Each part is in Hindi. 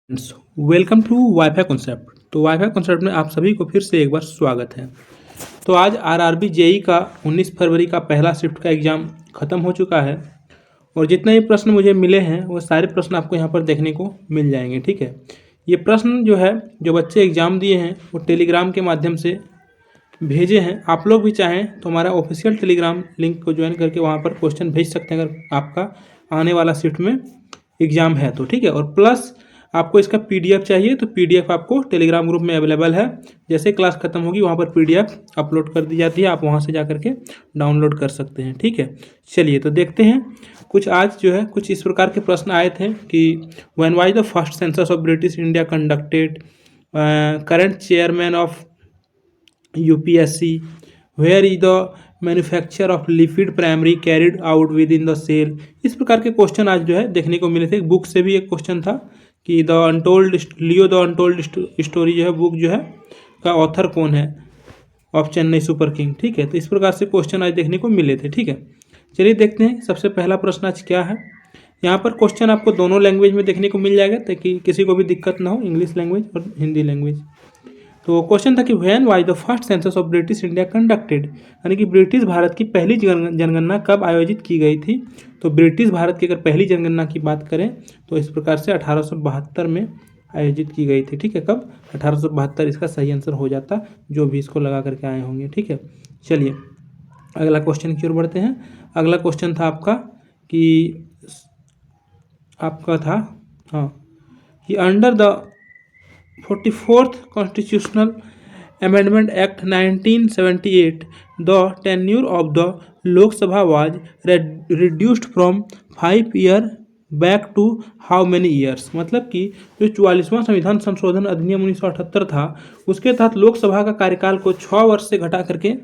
Welcome to WiFi concept. तो वाईफाई कॉन्सेप्ट में आप सभी को फिर से एक बार स्वागत है। तो आज आरआरबी जेई का 19 फरवरी का पहला शिफ्ट का एग्ज़ाम ख़त्म हो चुका है और जितने भी प्रश्न मुझे मिले हैं वो सारे प्रश्न आपको यहाँ पर देखने को मिल जाएंगे। ठीक है, ये प्रश्न जो बच्चे एग्ज़ाम दिए हैं वो टेलीग्राम के माध्यम से भेजे हैं। आप लोग भी चाहें तो हमारा ऑफिशियल टेलीग्राम लिंक को ज्वाइन करके वहाँ पर क्वेश्चन भेज सकते हैं अगर आपका आने वाला शिफ्ट में एग्ज़ाम है तो। ठीक है, और प्लस आपको इसका पीडीएफ चाहिए तो पीडीएफ आपको टेलीग्राम ग्रुप में अवेलेबल है। जैसे क्लास खत्म होगी वहाँ पर पीडीएफ अपलोड कर दी जाती है, आप वहाँ से जा करके डाउनलोड कर सकते हैं। ठीक है, चलिए तो देखते हैं। कुछ आज कुछ इस प्रकार के प्रश्न आए थे कि when was the first census of British India conducted, current chairman of UPSC, where is the manufacture of lipid primary carried out within the cell. इस प्रकार के क्वेश्चन आज देखने को मिले थे। बुक से भी एक क्वेश्चन था कि द अनटोल्ड स्टोरी बुक का ऑथर कौन है ऑफ चेन्नई सुपर किंग। ठीक है, तो इस प्रकार से क्वेश्चन आज देखने को मिले थे। ठीक है, चलिए देखते हैं सबसे पहला प्रश्न आज क्या है। यहाँ पर क्वेश्चन आपको दोनों लैंग्वेज में देखने को मिल जाएगा ताकि किसी को भी दिक्कत ना हो, इंग्लिश लैंग्वेज और हिंदी लैंग्वेज। तो क्वेश्चन था कि when was the first census of British India conducted, यानी कि ब्रिटिश भारत की पहली जनगणना कब आयोजित की गई थी। तो ब्रिटिश भारत की अगर पहली जनगणना की बात करें तो इस प्रकार से 1872 में आयोजित की गई थी। ठीक है, कब 1872 इसका सही आंसर हो जाता, जो भी इसको लगा करके आए होंगे। ठीक है, चलिए अगला क्वेश्चन की ओर बढ़ते हैं। अगला क्वेश्चन था कि under the 44th Constitutional Amendment Act 1978, the tenure of the Lok Sabha was reduced from 5 year back to how many years. मतलब कि जो 44वां संविधान संशोधन अधिनियम 1978 था उसके तहत लोकसभा का कार्यकाल को 6 वर्ष से घटा करके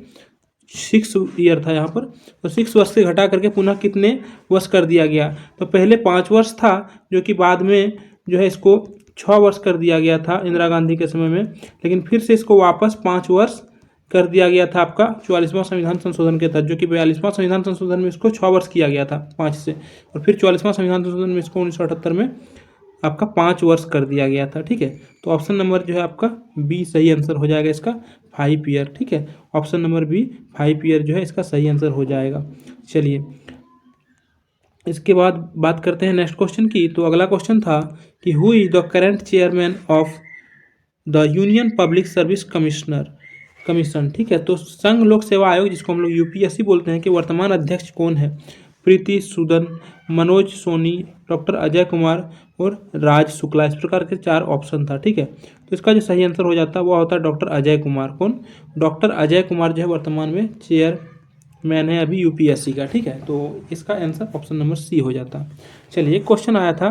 6 ईयर था यहाँ पर, तो 6 वर्ष से घटा करके पुनः कितने वर्ष कर दिया गया। तो पहले 5 वर्ष था जो कि बाद में इसको 6 वर्ष कर दिया गया था इंदिरा गांधी के समय में, लेकिन फिर से इसको वापस 5 वर्ष कर दिया गया था आपका 44वां संविधान संशोधन के तहत, जो कि 42वां संविधान संशोधन में इसको 6 वर्ष किया गया था 5 से, और फिर 44वां संविधान संशोधन में इसको 1978 में आपका 5 वर्ष कर दिया गया था। ठीक है, तो ऑप्शन नंबर आपका बी सही आंसर हो जाएगा इसका, 5 ईयर। ठीक है, ऑप्शन नंबर बी 5 ईयर इसका सही आंसर हो जाएगा। चलिए इसके बाद बात करते हैं नेक्स्ट क्वेश्चन की। तो अगला क्वेश्चन था कि who is the current chairman of the union public service commission. ठीक है, तो संघ लोक सेवा आयोग जिसको हम लोग यूपीएससी बोलते हैं, कि वर्तमान अध्यक्ष कौन है। प्रीति सूदन, मनोज सोनी, डॉक्टर अजय कुमार और राज शुक्ला। इस प्रकार के 4 ऑप्शन था। ठीक है, तो इसका जो सही आंसर हो जाता है वो होता है डॉक्टर अजय कुमार। कौन? डॉक्टर अजय कुमार वर्तमान में चेयरमैन है अभी यूपीएससी का। ठीक है, तो इसका आंसर ऑप्शन नंबर सी हो जाता। चलिए क्वेश्चन आया था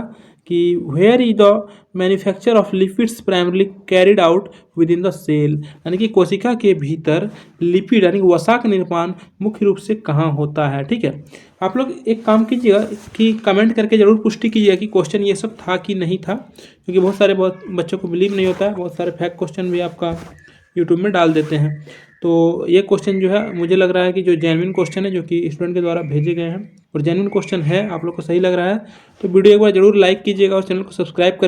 कि where is the manufacture of lipids primarily carried out within the cell, यानी कि कोशिका के भीतर लिपिड यानी वसा का निर्माण मुख्य रूप से कहाँ होता है। ठीक है, आप लोग एक काम कीजिएगा कि कमेंट करके जरूर पुष्टि कीजिएगा कि क्वेश्चन ये सब था कि नहीं था, क्योंकि बहुत बच्चों को बिलीव नहीं होता है, बहुत सारे फैक्ट क्वेश्चन भी आपका यूट्यूब में डाल देते हैं। तो ये क्वेश्चन मुझे लग रहा है कि जो जेन्युइन क्वेश्चन है जो कि स्टूडेंट के द्वारा भेजे गए हैं और जेन्युइन क्वेश्चन है, आप लोग को सही लग रहा है तो वीडियो एक बार जरूर लाइक कीजिएगा और चैनल को सब्सक्राइब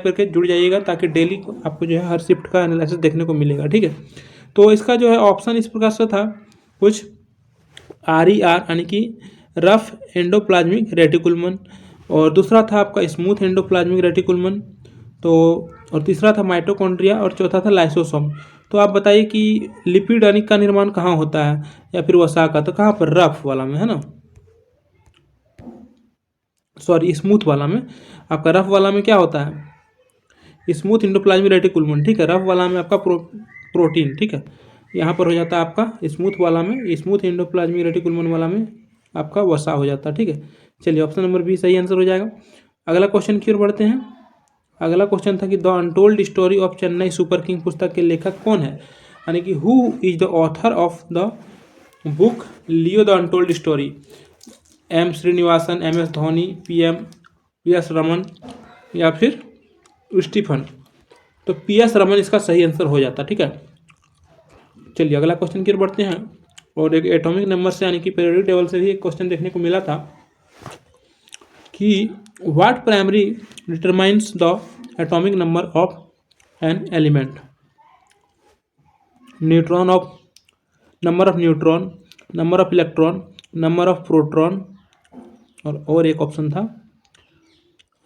करके जुड़ जाइएगा, ताकि डेली आपको हर शिफ्ट का एनालिसिस देखने को मिलेगा। ठीक है, तो इसका ऑप्शन इस प्रकार से था, कुछ RER यानी कि रफ एंडोप्लाज्मिक रेटिकुलम, और दूसरा था आपका स्मूथ एंडोप्लाज्मिक रेटिकुलम, तो और तीसरा था माइटोकॉन्ड्रिया और चौथा था लाइसोसोम। तो आप बताइए कि लिपिड यानी का निर्माण कहाँ होता है या फिर वसा का, तो कहाँ पर? रफ वाला में है ना, सॉरी स्मूथ वाला में। आपका रफ वाला में क्या होता है? Smooth endoplasmic reticulum. ठीक है, रफ वाला में आपका प्रोटीन। ठीक है, यहाँ पर हो जाता है आपका स्मूथ वाला में, स्मूथ एंडोप्लाज्मिक रेटिकुलम वाला में आपका वसा हो जाता है। ठीक है, चलिए ऑप्शन नंबर बी सही आंसर हो जाएगा। अगला क्वेश्चन की ओर बढ़ते हैं। अगला क्वेश्चन था कि the untold story of Chennai super king पुस्तक के लेखक कौन है, यानी कि who is the author of the book Leo the untold story. M Srinivasan, MS Dhoni, PS Raman या फिर स्टीफन। तो PS रमन इसका सही आंसर हो जाता। ठीक है, चलिए अगला क्वेश्चन की ओर बढ़ते हैं। और एक एटॉमिक नंबर से यानी कि पीरियोडिक टेबल से भी एक क्वेश्चन देखने को मिला था कि what primary determines the atomic number of an element. Neutron of number of neutron, number of electron, number of proton, और एक ऑप्शन था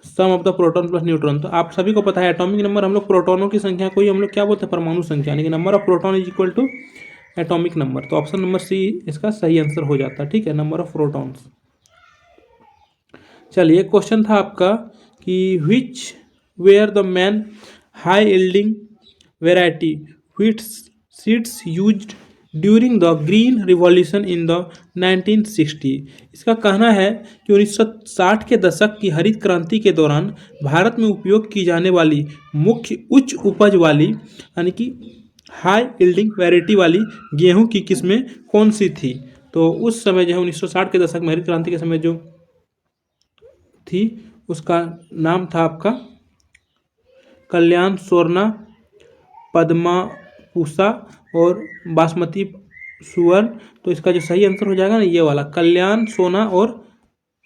sum of the proton plus neutron. तो आप सभी को पता है एटॉमिक नंबर हम लोग प्रोटॉनों की संख्या को ही हम लोग क्या बोलते हैं, परमाणु संख्या, यानी कि number of proton is equal to atomic number. तो ऑप्शन नंबर सी इसका सही आंसर हो जाता है, ठीक है, नंबर ऑफ प्रोटॉन्स। चलिए क्वेश्चन था आपका कि which were the main high yielding variety wheat seeds used during the green revolution in the 1960। इसका कहना है कि 1960 के दशक की हरित क्रांति के दौरान भारत में उपयोग की जाने वाली मुख्य उच्च उपज वाली यानी कि हाई यील्डिंग वैरायटी वाली गेहूं की किस्में कौन सी थी। तो उस समय जो है 1960 के दशक में हरित क्रांति के समय जो थी उसका नाम था आपका कल्याण स्वर्णा, पद्मा पूसा और बासमती सुवर्ण। तो इसका जो सही आंसर हो जाएगा ना ये वाला कल्याण सोना और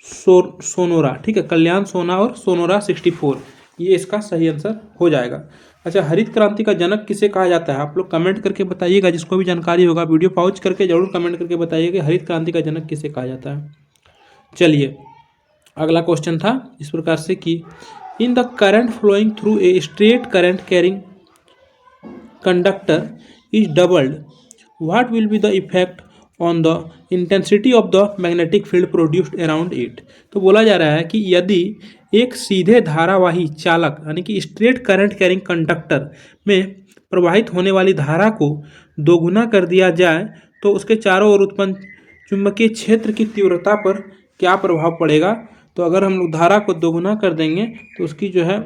सोनोरा, ठीक है, कल्याण सोना और सोनोरा 64, ये इसका सही आंसर हो जाएगा। अच्छा, हरित क्रांति का जनक किसे कहा जाता है, आप लोग कमेंट करके बताइएगा, जिसको भी जानकारी होगा वीडियो पॉज करके जरूर कमेंट करके बताइएगा कि हरित क्रांति का जनक किसे कहा जाता है। चलिए अगला क्वेश्चन था इस प्रकार से कि in the current flowing through a straight current carrying conductor is doubled, what will be the effect on the intensity of the magnetic field produced around it. तो बोला जा रहा है कि यदि एक सीधे धारावाही चालक यानी कि स्ट्रेट करंट कैरिंग कंडक्टर में प्रवाहित होने वाली धारा को दोगुना कर दिया जाए तो उसके चारों ओर उत्पन्न चुंबकीय क्षेत्र की तीव्रता पर क्या प्रभाव पड़ेगा। तो अगर हम लोग धारा को दोगुना कर देंगे तो उसकी जो है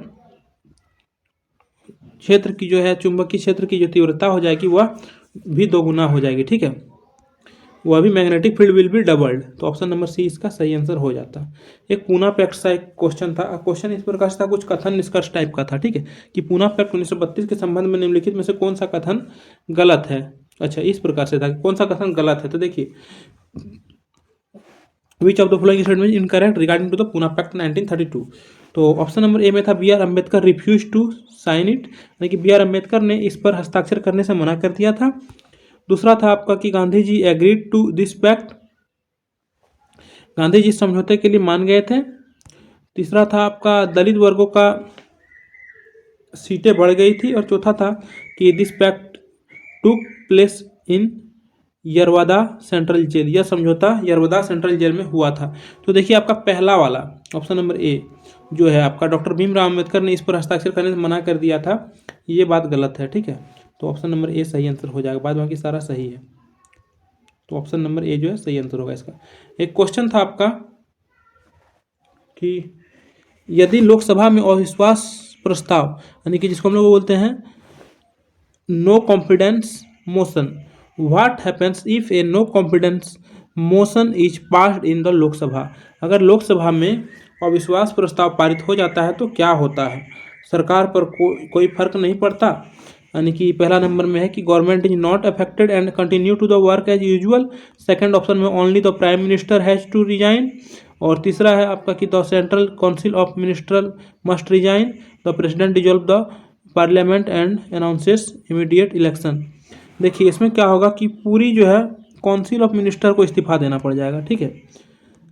क्षेत्र की जो है चुंबकीय क्षेत्र की जो तीव्रता हो जाएगी वह भी दोगुना हो जाएगी, ठीक है, वह भी magnetic field will be doubled. तो ऑप्शन नंबर सी इसका सही आंसर हो जाता। एक पूना पैक्ट सा एक क्वेश्चन था, क्वेश्चन इस प्रकार से था, कुछ कथन निष्कर्ष टाइप का था, ठीक है, कि पूना पैक्ट 1932 के संबंध में निम्नलिखित में से कौन सा कथन गलत है। अच्छा, इस प्रकार से था कौन सा कथन गलत है। तो देखिए which of the following statement is incorrect regarding to the Poona pact 1932। तो ऑप्शन नंबर ए में था B R Ambedkar refuse to sign it, यानी कि बी आर अम्बेडकर ने इस पर हस्ताक्षर करने से मना कर दिया था। दूसरा था आपका कि Gandhi ji agreed to this pact, Gandhi ji समझौते के लिए मान गए थे। तीसरा था आपका दलित वर्गों का सीटें बढ़ गई थी। और चौथा था कि this pact took place in Yerwada central jail, यह समझौता यरवदा सेंट्रल जेल में हुआ था। तो देखिए आपका पहला वाला ऑप्शन नंबर ए जो है आपका डॉक्टर भीमराव अम्बेडकर ने इस पर हस्ताक्षर करने से मना कर दिया था, ये बात गलत है, ठीक है। तो ऑप्शन नंबर ए सही आंसर हो जाएगा, बाद बाकी सारा सही है। तो ऑप्शन नंबर ए जो है सही आंसर होगा इसका। एक क्वेश्चन था आपका कि यदि लोकसभा में अविश्वास प्रस्ताव यानी कि जिसको हम लोग बोलते हैं no confidence motion, what happens if a no confidence motion is passed in the Lok Sabha. अगर लोकसभा में अविश्वास प्रस्ताव पारित हो जाता है तो क्या होता है। सरकार पर कोई फर्क नहीं पड़ता, यानी कि पहला नंबर में है कि government is not affected and continue to the work as usual. Second option में only the prime minister has to resign. और तीसरा है आपका कि the central council of minister must resign, the president dissolve the parliament and announces immediate election. देखिए इसमें क्या होगा कि पूरी जो है काउंसिल ऑफ मिनिस्टर को इस्तीफा देना पड़ जाएगा, ठीक है,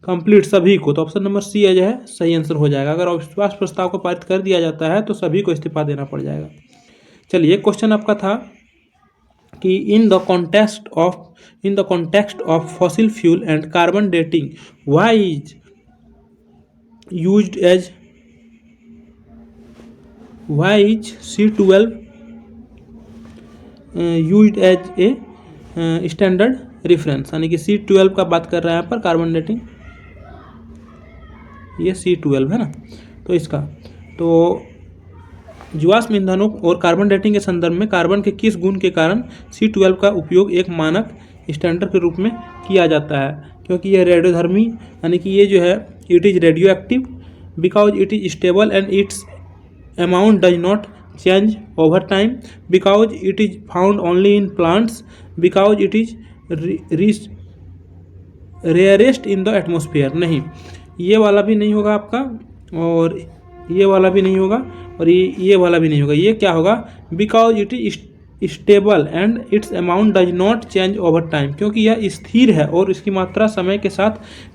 कंप्लीट सभी को। तो ऑप्शन नंबर सी जो है सही आंसर हो जाएगा। अगर अविश्वास प्रस्ताव को पारित कर दिया जाता है तो सभी को इस्तीफा देना पड़ जाएगा। चलिए क्वेश्चन आपका था कि in the context of fossil fuel and carbon dating why is C12 used as a standard reference, यानी कि C12 का बात कर रहे हैं यहाँ पर कार्बन डेटिंग, ये C12 है ना। तो इसका तो जीवाश्म ईंधनों और कार्बन डेटिंग के संदर्भ में कार्बन के किस गुण के कारण C12 का उपयोग एक मानक स्टैंडर्ड के रूप में किया जाता है। क्योंकि यह रेडियोधर्मी यानी कि ये जो है it is radio active, because it is stable and it's amount does not change over time, because it is found only in plants, because it is rarest in the atmosphere. नहीं, ये वाला भी नहीं होगा आपका और ये वाला भी नहीं होगा, और ये वाला भी नहीं होगा। ये क्या होगा, because it is stable and it's amount does not change over time, क्योंकि यह स्थिर है और इसकी मात्रा समय के साथ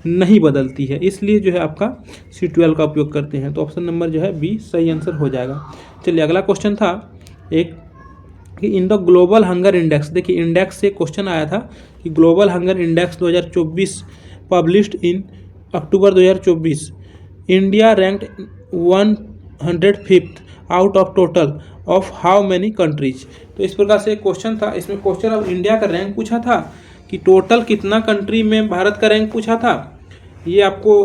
नहीं बदलती है, इसलिए जो है आपका C12 का उपयोग करते हैं। तो ऑप्शन नंबर जो है बी सही आंसर हो जाएगा। चलिए अगला क्वेश्चन था एक कि in the global hunger index, देखिए इंडेक्स से क्वेश्चन आया था कि global hunger index 2024 published in October 2024, India ranked 105th out of total of how many countries. तो इस प्रकार से क्वेश्चन था, इसमें क्वेश्चन ऑफ इंडिया का रैंक पूछा था कि टोटल कितना कंट्री में भारत का रैंक पूछा था। ये आपको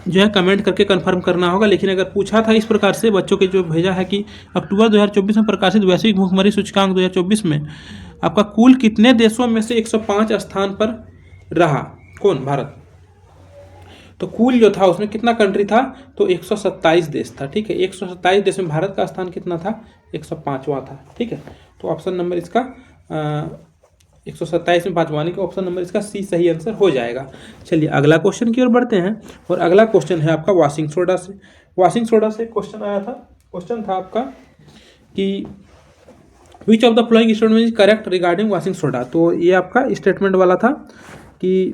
जो है कमेंट करके कंफर्म करना होगा, लेकिन अगर पूछा था इस प्रकार से बच्चों के जो भेजा है कि अक्टूबर 2024 में प्रकाशित वैश्विक भूखमरी सूचकांक 2024 में आपका कुल कितने देशों में से 105 स्थान पर रहा, कौन, भारत। तो कुल जो था उसमें कितना कंट्री था, तो 127 देश था, ठीक है। 127 देश में भारत का स्थान कितना था, 105वां था, ठीक है। तो ऑप्शन नंबर इसका 127 में 5वां, का ऑप्शन नंबर इसका सी सही आंसर हो जाएगा। चलिए अगला क्वेश्चन की ओर बढ़ते हैं, और अगला क्वेश्चन है आपका वॉशिंग सोडा से। वॉशिंग सोडा से क्वेश्चन आया था, क्वेश्चन था आपका कि विच of the following statement is correct regarding washing soda. तो ये आपका स्टेटमेंट वाला था कि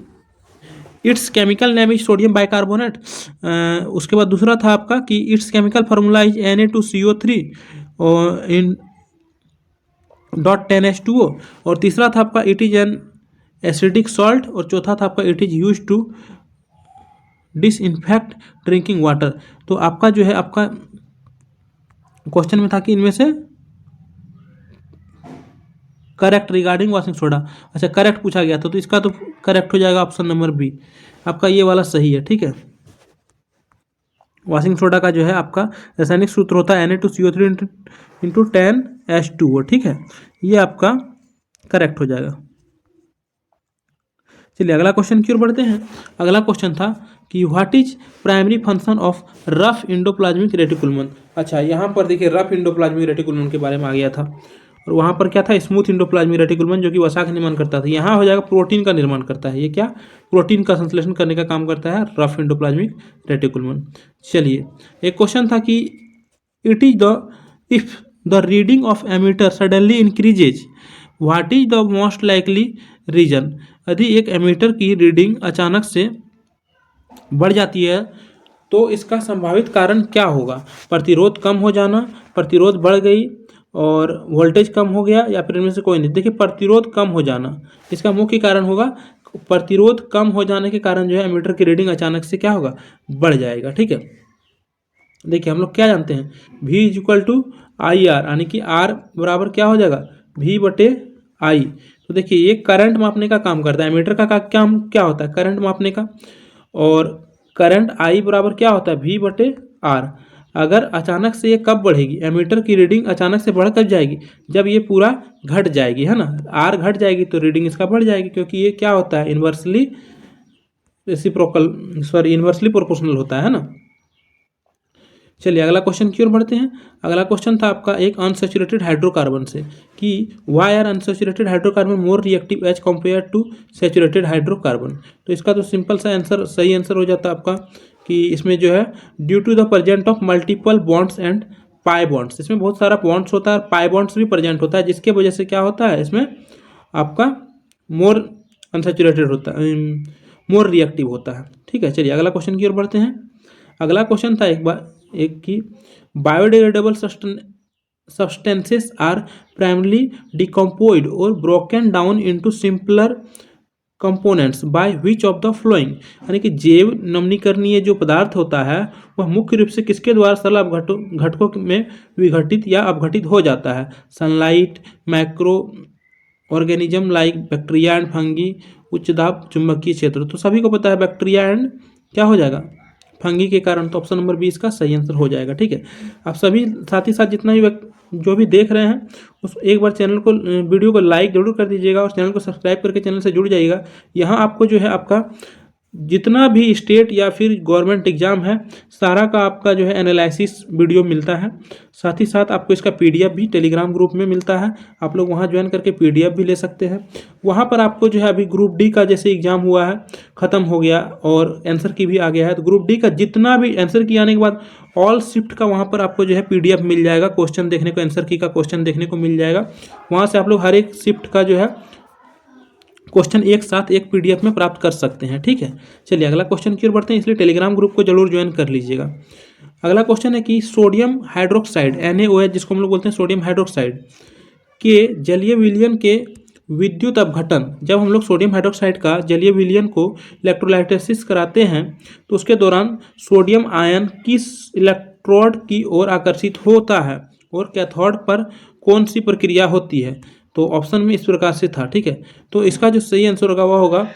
it's chemical name is sodium bicarbonate. उसके बाद दूसरा था आपका कि it's chemical formula is Na2CO3 और इन .10H2O, और तीसरा था आपका it is an acidic salt, और चौथा था आपका it is use to disinfect drinking water. तो आपका जो है आपका क्वेश्चन में था कि इनमें से करेक्ट रिगार्डिंग वॉशिंग सोडा, अच्छा करेक्ट पूछा गया था, तो इसका तो करेक्ट हो जाएगा ऑप्शन नंबर बी, आपका ये वाला सही है, ठीक है। वॉशिंग सोडा का जो है आपका रासायनिक सूत्र होता है Na2CO3 इंटू 10H2O, ठीक है, ये आपका करेक्ट हो जाएगा। चलिए अगला क्वेश्चन की ओर बढ़ते हैं। अगला क्वेश्चन था कि what is primary function of rough endoplasmic reticulum. अच्छा यहाँ पर देखिए रफ इंडोप्लाज्मिक रेटिकुलम के बारे में आ गया था, और वहाँ पर क्या था, स्मूथ इंडोप्लाज्मिक रेटिकुलम जो कि वसा का निर्माण करता था। यहाँ हो जाएगा प्रोटीन का निर्माण करता है, ये क्या, प्रोटीन का संश्लेषण करने का काम करता है रफ इंडोप्लाज्मिक रेटिकुलम। चलिए एक क्वेश्चन था कि it is the if the reading of ammeter suddenly increases what is the most likely reason. यदि एक एमीटर की रीडिंग अचानक से बढ़ जाती है तो इसका संभावित कारण क्या होगा, प्रतिरोध कम हो जाना, प्रतिरोध बढ़ गई, और वोल्टेज कम हो गया, या फिर इनमें से कोई नहीं। देखिए प्रतिरोध कम हो जाना इसका मुख्य कारण होगा, प्रतिरोध कम हो जाने के कारण जो है एमीटर की रीडिंग अचानक से क्या होगा, बढ़ जाएगा, ठीक है। देखिए हम लोग क्या जानते हैं, V = IR, यानी कि R बराबर क्या हो जाएगा, V/I। तो देखिए ये करंट मापने का काम करता है, एमीटर का काम क्या होता है, करंट मापने का, और करंट I बराबर क्या होता है, V/R। अगर अचानक से ये कब बढ़ेगी, एमीटर की रीडिंग अचानक से बढ़ कब जाएगी, जब ये पूरा घट जाएगी, है ना, R घट जाएगी तो रीडिंग इसका बढ़ जाएगी, क्योंकि ये क्या होता है, इन्वर्सली प्रोपोर्शनल होता है ना। चलिए अगला क्वेश्चन की ओर बढ़ते हैं। अगला क्वेश्चन था आपका एक अनसैचुरेटेड हाइड्रोकार्बन से कि why are unsaturated hydrocarbon more reactive as compare to saturated hydrocarbon. तो इसका तो सिंपल सा आंसर, सही आंसर हो जाता है आपका कि इसमें जो है due to the present of multiple bonds and pi bonds, इसमें बहुत सारा बॉन्ड्स होता है, पाई बॉन्ड्स भी प्रेजेंट होता है, जिसके वजह से क्या होता है, इसमें आपका मोर अनसैचुरेटेड होता है, मोर रिएक्टिव होता है, ठीक है। चलिए अगला क्वेश्चन की ओर बढ़ते हैं। अगला क्वेश्चन था एक कि biodegradable substances are primarily decomposed और broken down into simpler components by which of the following, यानी कि जैव नमनीकरणीय जो पदार्थ होता है वह मुख्य रूप से किसके द्वारा सरल घटकों में विघटित या अपघटित हो जाता है, sunlight, micro organism like bacteria and fungi, उच्च दाब चुंबकीय क्षेत्र। तो सभी को पता है बैक्टीरिया एंड क्या हो जाएगा, फंगी के कारण, तो ऑप्शन नंबर 20 का सही आंसर हो जाएगा, ठीक है। आप सभी साथ ही साथ जितना भी जो भी देख रहे हैं उस एक बार चैनल को, वीडियो को लाइक जरूर कर दीजिएगा और चैनल को सब्सक्राइब करके चैनल से जुड़ जाइएगा। यहाँ आपको जो है आपका जितना भी स्टेट या फिर गवर्नमेंट एग्जाम है सारा का आपका जो है एनालिसिस वीडियो मिलता है। साथ ही साथ आपको इसका पीडीएफ भी टेलीग्राम ग्रुप में मिलता है, आप लोग वहां ज्वाइन करके पीडीएफ भी ले सकते हैं। वहां पर आपको जो है अभी ग्रुप डी का जैसे एग्जाम हुआ है, ख़त्म हो गया और आंसर की भी आ गया है, तो ग्रुप डी का जितना भी आंसर की आने के बाद ऑल शिफ्ट का वहाँ पर आपको जो है पीडीएफ मिल जाएगा, क्वेश्चन देखने को, आंसर की का क्वेश्चन देखने को मिल जाएगा। वहाँ से आप लोग हर एक शिफ्ट का जो है क्वेश्चन एक साथ एक पीडीएफ में प्राप्त कर सकते हैं। ठीक है, चलिए अगला क्वेश्चन की ओर बढ़ते हैं, इसलिए टेलीग्राम ग्रुप को जरूर ज्वाइन कर लीजिएगा। अगला क्वेश्चन है कि सोडियम हाइड्रोक्साइड NaOH जिसको हम लोग बोलते हैं सोडियम हाइड्रोक्साइड के जलीय विलयन के विद्युत अपघटन, जब हम लोग सोडियम हाइड्रोक्साइड का जलीय विलयन को इलेक्ट्रोलाइटिस कराते हैं तो उसके दौरान सोडियम आयन किस इलेक्ट्रोड की ओर आकर्षित होता है और कैथोड पर कौन सी प्रक्रिया होती है। तो ऑप्शन में इस प्रकार से था। ठीक है, तो इसका जो सही आंसर होगा वह होगा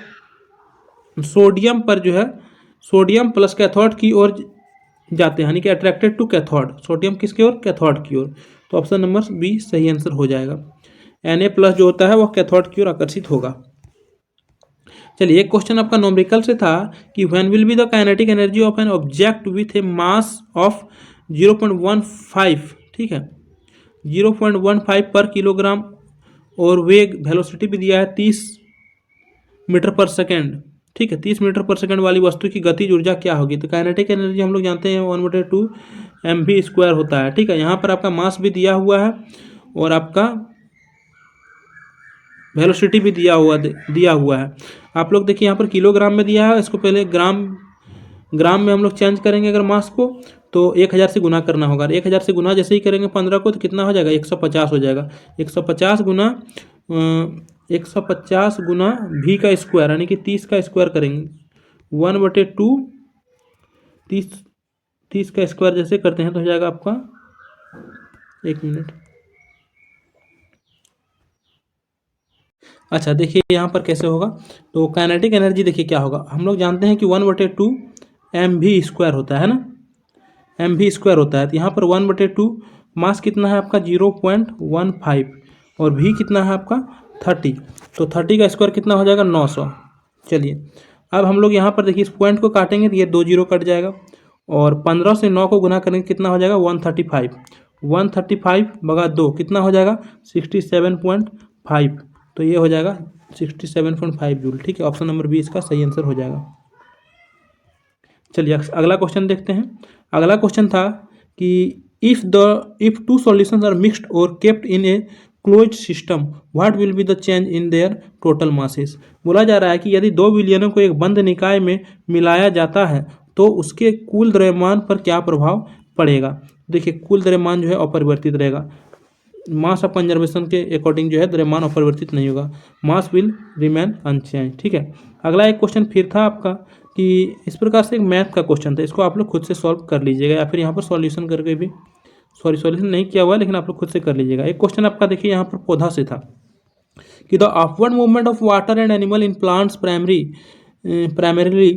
सोडियम पर जो है सोडियम प्लस कैथोड की ओर जाते हैं, यानी कि अट्रैक्टेड टू कैथोड, सोडियम किसकी ओर, कैथोड की ओर। तो ऑप्शन नंबर बी सही आंसर हो जाएगा। Na+ जो होता है वह कैथोड की ओर आकर्षित होगा। चलिए एक क्वेश्चन आपका न्यूमेरिकल से था कि when will be the kinetic energy of an object with A mass of 0.15, ठीक है, 0.15 पर किलोग्राम और वेग वेलोसिटी भी दिया है 30 मीटर पर सेकेंड। ठीक है, 30 मीटर पर सेकेंड वाली वस्तु की गतिज ऊर्जा क्या होगी। तो काइनेटिक एनर्जी हम लोग जानते हैं 1/2 mv² होता है। ठीक है, यहाँ पर आपका मास भी दिया हुआ है और आपका वेलोसिटी भी दिया हुआ है। आप लोग देखिए यहाँ पर किलोग्राम में दिया है, इसको पहले ग्राम में हम लोग चेंज करेंगे अगर मास को, तो 1000 से गुना करना होगा। 1000 से गुना जैसे ही करेंगे 15 को तो कितना हो जाएगा, 150 हो जाएगा। 150 गुना v का स्क्वायर, यानी कि 30 का स्क्वायर करेंगे, 1/2 30 का स्क्वायर जैसे करते हैं तो हो जाएगा आपका, एक मिनट, अच्छा देखिए यहाँ पर कैसे होगा। तो काइनेटिक एनर्जी देखिए क्या होगा, हम लोग जानते हैं कि 1/2 mv² होता है ना, mv² होता है। तो यहाँ पर 1/2 मास कितना है आपका 0.15 और v कितना है आपका 30, तो 30 का स्क्वायर कितना हो जाएगा 900। चलिए अब हम लोग यहाँ पर देखिए इस पॉइंट को काटेंगे तो ये 2 0 कट जाएगा और 15 से 9 को गुना करेंगे कितना हो जाएगा 135, 135/2 कितना हो जाएगा 67.5, तो ये हो जाएगा 67.5 जूल। ठीक है, ऑप्शन नंबर बी इसका सही आंसर हो जाएगा। चलिए अगला क्वेश्चन देखते हैं। अगला क्वेश्चन था कि if two solutions are mixed और kept in a closed system what will be the change in their total masses. बोला जा रहा है कि यदि दो विलयनों को एक बंद निकाय में मिलाया जाता है तो उसके कुल द्रव्यमान पर क्या प्रभाव पड़ेगा। देखिए कुल द्रव्यमान जो है अपरिवर्तित रहेगा, मास ऑफ कंजर्वेशन के अकॉर्डिंग जो है द्रव्यमान अपरिवर्तित नहीं होगा, मास विल रिमेन अनचेंज। ठीक है, अगला एक क्वेश्चन फिर था आपका कि इस प्रकार से एक मैथ का क्वेश्चन था, इसको आप लोग खुद से सॉल्व कर लीजिएगा या फिर यहाँ पर सॉल्यूशन करके भी, सॉल्यूशन नहीं किया हुआ है लेकिन आप लोग खुद से कर लीजिएगा। एक क्वेश्चन आपका देखिए यहाँ पर पौधा से था कि the upward movement of water and animal in plants primarily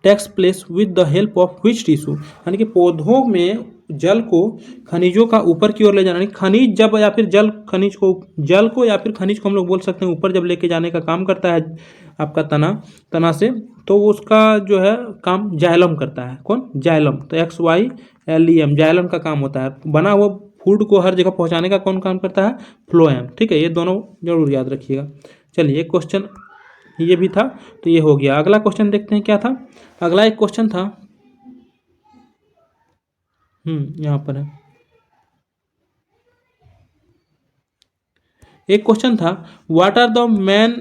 takes place with the help of which tissue, यानी कि पौधों में जल को खनिजों का ऊपर की ओर ले जाना, यानी खनिज जब या फिर जल को या फिर खनिज को हम लोग बोल सकते हैं ऊपर जब लेके जाने का काम करता है आपका तना से, तो उसका जो है काम जाइलम करता है। कौन, जाइलम, तो XYLEM जाइलम का काम होता है। बना हुआ फूड को हर जगह पहुंचाने का कौन काम करता है, फ्लोएम। ठीक है, ये दोनों जरूर याद रखिएगा। चलिए एक क्वेश्चन ये भी था तो ये हो गया। अगला क्वेश्चन देखते हैं क्या था। अगला एक क्वेश्चन था, यहाँ पर है एक क्वेश्चन था, what are the main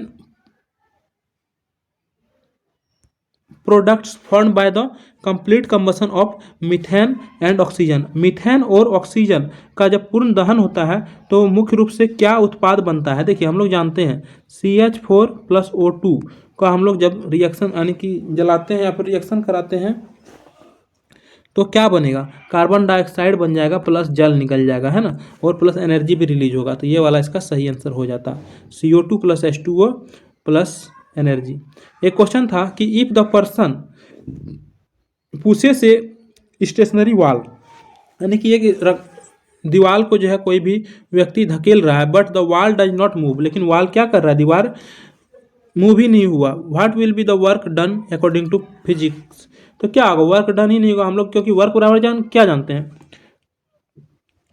products formed by the complete combustion of methane and oxygen. Methane और ऑक्सीजन का जब पूर्ण दहन होता है तो मुख्य रूप से क्या उत्पाद बनता है। देखिए हम लोग जानते हैं CH4 + O2 का हम लोग जब रिएक्शन यानी कि जलाते हैं या फिर रिएक्शन कराते हैं तो क्या बनेगा, कार्बन डाइऑक्साइड बन जाएगा प्लस जल निकल जाएगा, है ना, और प्लस एनर्जी भी रिलीज होगा। तो ये वाला इसका सही आंसर हो जाता, CO2 + H2O प्लस एनर्जी। एक क्वेश्चन था कि if the person pushes a stationary wall, यानी कि एक दीवार को जो है कोई भी व्यक्ति धकेल रहा है but the wall does not move, लेकिन वॉल क्या कर रहा है, दीवार मूव ही नहीं हुआ, what will be the work done according to physics. तो क्या होगा, वर्क डन ही नहीं होगा हम लोग, क्योंकि वर्क बराबर क्या जानते हैं,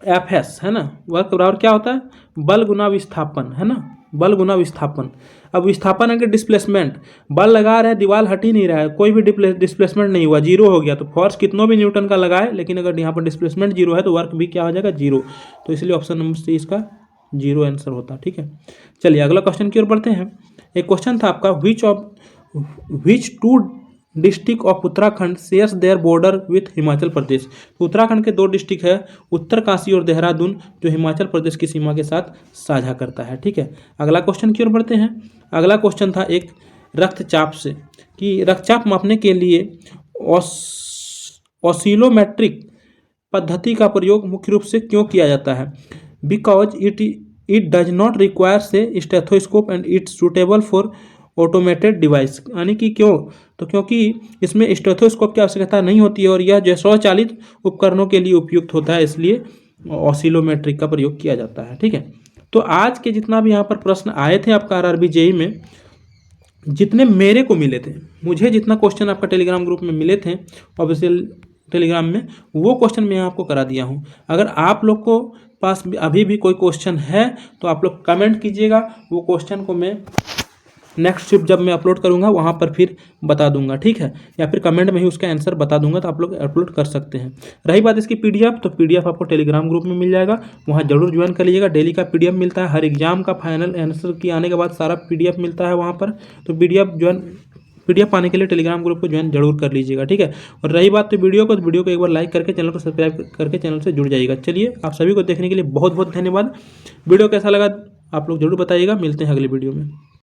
एफ एस है ना। वर्क बराबर क्या होता है, बल गुना विस्थापन है ना, बल गुना विस्थापन। अब विस्थापन है कि डिस्प्लेसमेंट, बल लगा रहे हैं दीवार हट ही नहीं रहा है, कोई भी डिस्प्लेसमेंट नहीं हुआ, जीरो हो गया। तो फोर्स कितनों भी न्यूटन का लगाए, लेकिन अगर यहाँ पर डिस्प्लेसमेंट जीरो है तो वर्क भी क्या हो जाएगा, जीरो। तो इसलिए ऑप्शन नंबर सी इसका जीरो आंसर होता। ठीक है, चलिए अगला क्वेश्चन की ओर बढ़ते हैं। एक क्वेश्चन था आपका, which two district of Uttarakhand shares their border with Himachal Pradesh. तो उत्तराखंड के दो डिस्ट्रिक्ट है, उत्तरकाशी और देहरादून, जो हिमाचल प्रदेश की सीमा के साथ साझा करता है। ठीक है, अगला क्वेश्चन की ओर बढ़ते हैं। अगला क्वेश्चन था एक रक्तचाप से, कि रक्तचाप मापने के लिए ऑसिलोमेट्रिक पद्धति का प्रयोग मुख्य रूप से क्यों किया जाता है। Because it does not require से stethoscope and it's suitable for automated device. यानी कि क्यों, तो क्योंकि इसमें स्टेथोस्कोप की आवश्यकता नहीं होती है और यह जो स्वचालित उपकरणों के लिए उपयुक्त होता है, इसलिए ऑसिलोमेट्रिक का प्रयोग किया जाता है। ठीक है, तो आज के जितना भी यहाँ पर प्रश्न आए थे आपका आरआरबी जेई में, जितने मेरे को मिले थे, मुझे जितना क्वेश्चन आपका टेलीग्राम ग्रुप में मिले थे ऑफिशियल टेलीग्राम में, वो क्वेश्चन मैं आपको करा दिया हूँ। अगर आप लोग को पास अभी भी कोई क्वेश्चन है तो आप लोग कमेंट कीजिएगा, वो क्वेश्चन को मैं नेक्स्ट शिफ्ट जब मैं अपलोड करूंगा वहाँ पर फिर बता दूंगा। ठीक है, या फिर कमेंट में ही उसका आंसर बता दूंगा, तो आप लोग अपलोड कर सकते हैं। रही बात इसकी पीडीएफ, तो पीडीएफ आपको टेलीग्राम ग्रुप में मिल जाएगा, वहाँ जरूर ज्वाइन कर लीजिएगा। डेली का पीडीएफ मिलता है, हर एग्जाम का फाइनल आंसर की आने के बाद सारा पीडीएफ मिलता है वहाँ पर। तो पीडीएफ पाने के लिए टेलीग्राम ग्रुप को ज्वाइन जरूर कर लीजिएगा। ठीक है, और रही बात तो वीडियो को, तो वीडियो को एक बार लाइक करके चैनल को सब्सक्राइब करके चैनल से जुड़ जाइएगा। चलिए, आप सभी को देखने के लिए बहुत बहुत धन्यवाद। वीडियो कैसा लगा आप लोग जरूर बताइएगा। मिलते हैं अगली वीडियो में।